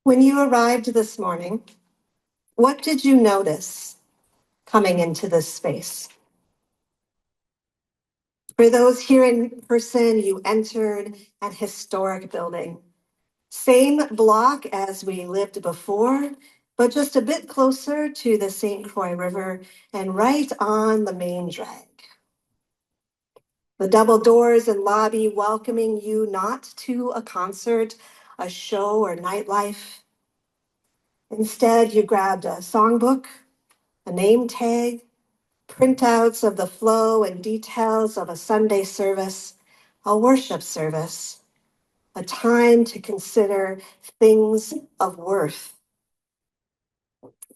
When you arrived this morning, what did you notice coming into this space? For those here in person, you entered an historic building. Same block as we lived before, but just a bit closer to the St. Croix River and right on the main drag. The double doors and lobby welcoming you not to a concert, a show, or nightlife. Instead, you grabbed a songbook, a name tag, printouts of the flow and details of a Sunday service, a worship service, a time to consider things of worth.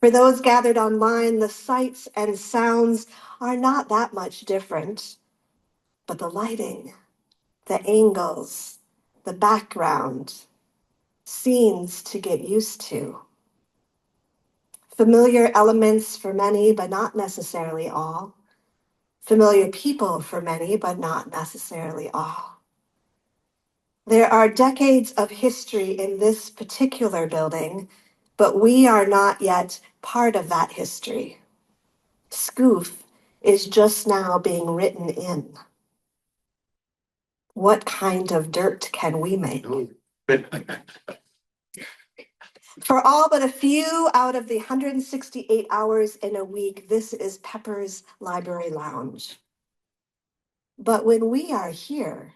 For those gathered online, the sights and sounds are not that much different, but the lighting, the angles, the background, scenes to get used to. Familiar elements for many, but not necessarily all. Familiar people for many, but not necessarily all. There are decades of history in this particular building, but we are not yet part of that history. Scoof is just now being written in. What kind of dirt can we make? For all but a few out of the 168 hours in a week, this is Pepper's Library Lounge. But when we are here,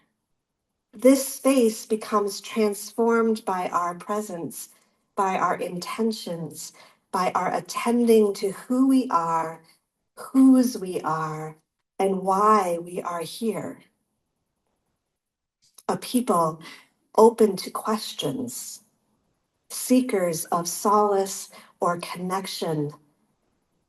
this space becomes transformed by our presence, by our intentions, by our attending to who we are, whose we are, and why we are here. A people open to questions, seekers of solace or connection,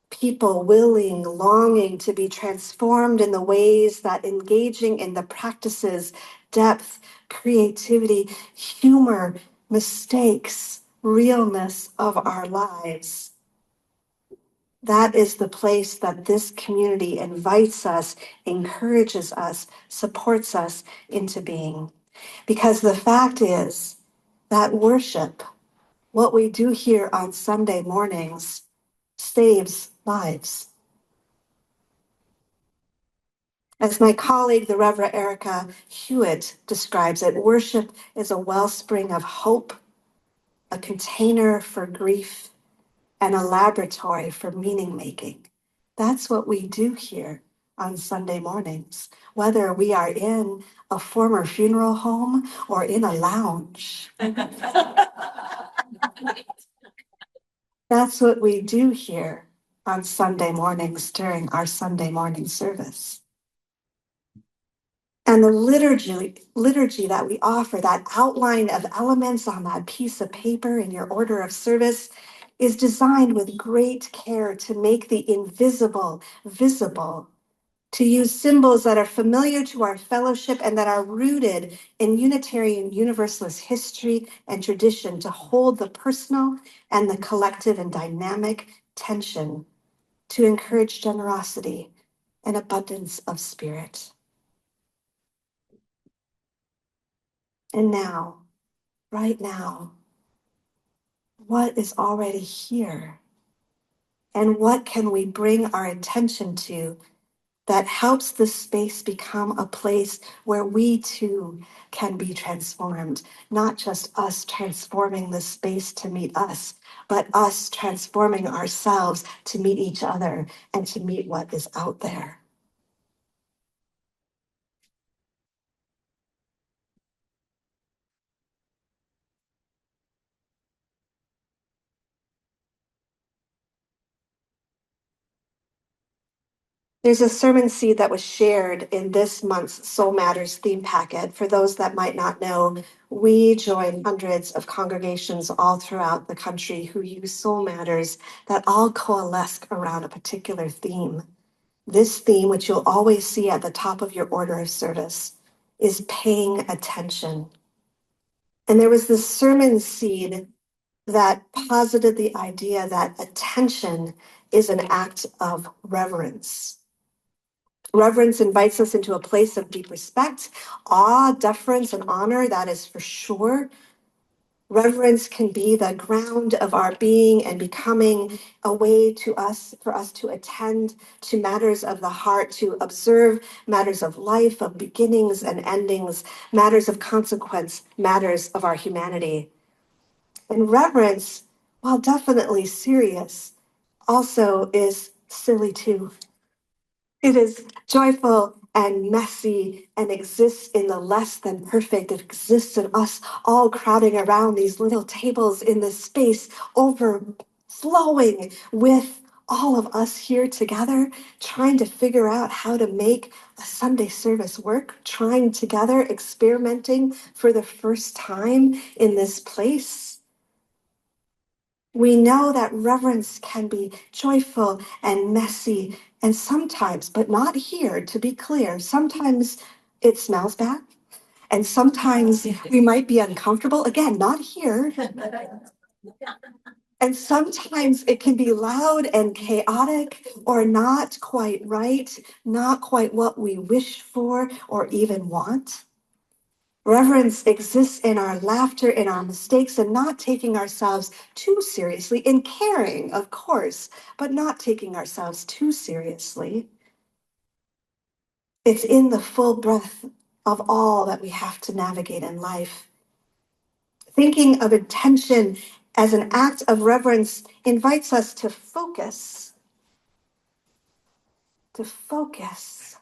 people willing, longing to be transformed in the ways that engaging in the practices, depth, creativity, humor, mistakes, realness of our lives. That is the place that this community invites us, encourages us, supports us into being. Because the fact is that worship, what we do here on Sunday mornings, saves lives. As my colleague, the Reverend Erica Hewitt, describes it, worship is a wellspring of hope, a container for grief, and a laboratory for meaning making. That's what we do here on Sunday mornings, whether we are in a former funeral home or in a lounge. That's what we do here on Sunday mornings during our Sunday morning service. And the liturgy that we offer, that outline of elements on that piece of paper in your order of service, is designed with great care to make the invisible visible, to use symbols that are familiar to our fellowship and that are rooted in Unitarian Universalist history and tradition, to hold the personal and the collective in dynamic tension, to encourage generosity and abundance of spirit. And now, right now, what is already here? And what can we bring our attention to that helps this space become a place where we too can be transformed? Not just us transforming the space to meet us, but us transforming ourselves to meet each other and to meet what is out there. There's a sermon seed that was shared in this month's Soul Matters theme packet. For those that might not know, we join hundreds of congregations all throughout the country who use Soul Matters that all coalesce around a particular theme. This theme, which you'll always see at the top of your order of service, is paying attention. And there was this sermon seed that posited the idea that attention is an act of reverence. Reverence invites us into a place of deep respect, awe, deference, and honor, that is for sure. Reverence can be the ground of our being and becoming a way to us, for us to attend to matters of the heart, to observe matters of life, of beginnings and endings, matters of consequence, matters of our humanity. And reverence, while definitely serious, also is silly too. It is joyful and messy and exists in the less than perfect. It exists in us all crowding around these little tables in this space, overflowing with all of us here together, trying to figure out how to make a Sunday service work, trying together, experimenting for the first time in this place. We know that reverence can be joyful and messy, and sometimes, but not here, to be clear, sometimes it smells bad, and sometimes we might be uncomfortable. Again, not here. And sometimes it can be loud and chaotic or not quite right, not quite what we wish for or even want. Reverence exists in our laughter, in our mistakes, and not taking ourselves too seriously, in caring, of course, but not taking ourselves too seriously. It's in the full breadth of all that we have to navigate in life. Thinking of intention as an act of reverence invites us to focus, to focus.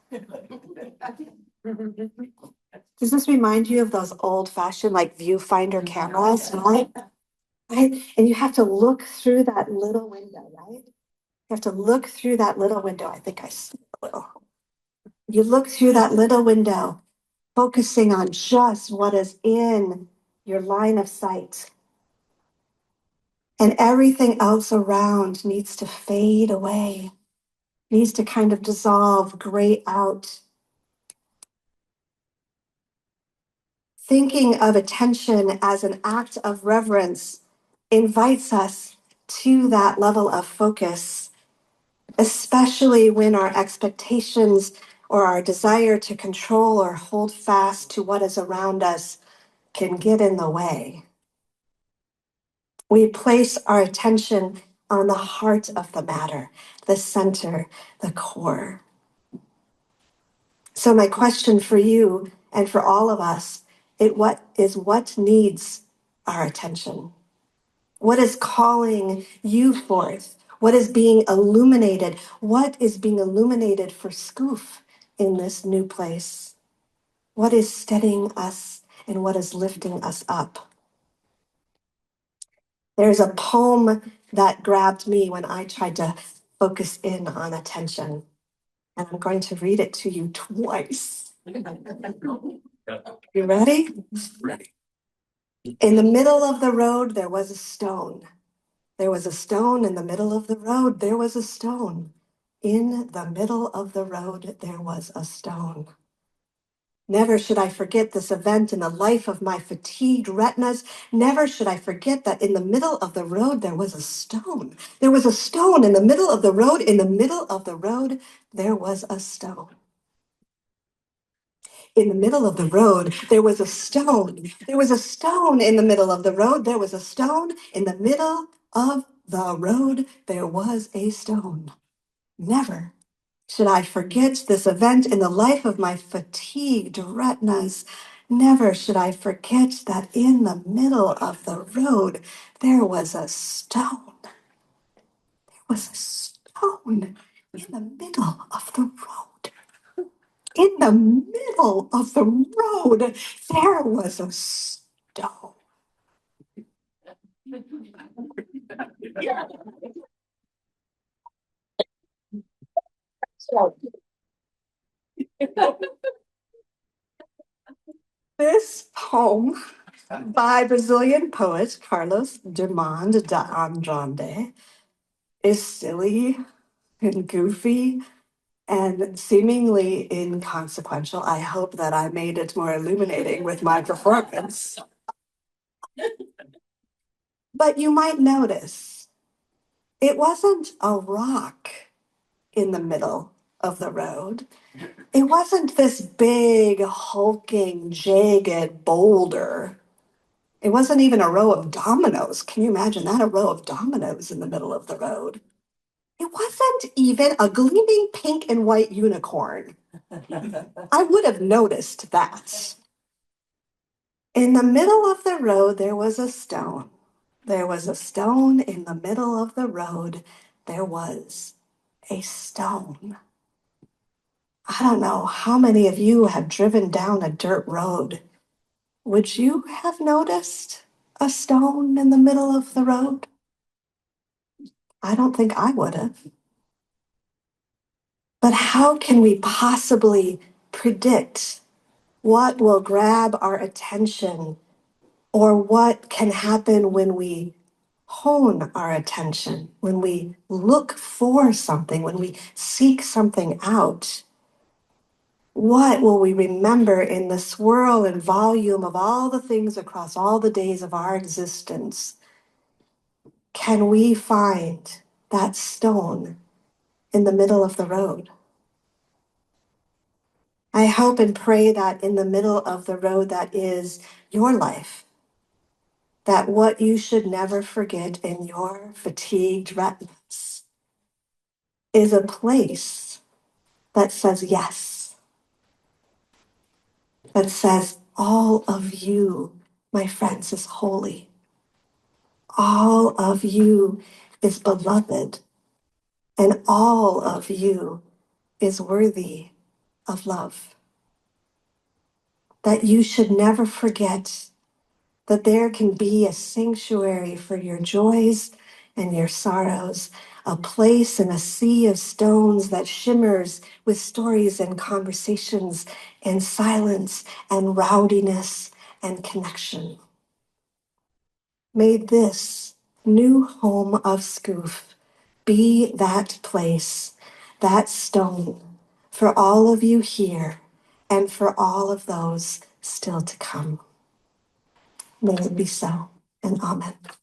Does this remind you of those old-fashioned like viewfinder cameras, right? Right? And you have to look through that little window, right? You have to look through that little window. I think I see a little. You look through that little window, focusing on just what is in your line of sight. And everything else around needs to fade away, needs to kind of dissolve, gray out. Thinking of attention as an act of reverence invites us to that level of focus, especially when our expectations or our desire to control or hold fast to what is around us can get in the way. We place our attention on the heart of the matter, the center, the core. So my question for you and for all of us what needs our attention? What is calling you forth? What is being illuminated? What is being illuminated for Scoof in this new place? What is steadying us and what is lifting us up? There's a poem that grabbed me when I tried to focus in on attention, and I'm going to read it to you twice. You ready? Ready. In the middle of the road, there was a stone. There was a stone in the middle of the road. There was a stone. In the middle of the road, there was a stone. Never should I forget this event in the life of my fatigued retinas. Never should I forget that in the middle of the road, there was a stone. There was a stone in the middle of the road. In the middle of the road, there was a stone. In the middle of the road, there was a stone. There was a stone in the middle of the road. There was a stone in the middle of the road. There was a stone. Never should I forget this event in the life of my fatigued retinas. Never should I forget that in the middle of the road, there was a stone. There was a stone in the middle of the road. In the middle of the road, there was a stone. This poem by Brazilian poet Carlos Drummond de Andrade is silly and goofy and seemingly inconsequential. I hope that I made it more illuminating with my performance. But you might notice it wasn't a rock in the middle of the road. It wasn't this big, hulking, jagged boulder. It wasn't even a row of dominoes. Can you imagine that? A row of dominoes in the middle of the road. It wasn't even a gleaming pink and white unicorn. I would have noticed that. In the middle of the road, there was a stone. There was a stone in the middle of the road. There was a stone. I don't know how many of you have driven down a dirt road. Would you have noticed a stone in the middle of the road? I don't think I would have. But how can we possibly predict what will grab our attention or what can happen when we hone our attention, when we look for something, when we seek something out? What will we remember in the swirl and volume of all the things across all the days of our existence? Can we find that stone in the middle of the road? I hope and pray that in the middle of the road that is your life, that what you should never forget in your fatigued retinas is a place that says yes, that says all of you, my friends, is holy. All of you is beloved, and all of you is worthy of love. That you should never forget that there can be a sanctuary for your joys and your sorrows, a place in a sea of stones that shimmers with stories and conversations and silence and rowdiness and connection. May this new home of Scoof be that place, that stone, for all of you here and for all of those still to come. May it be so, and amen.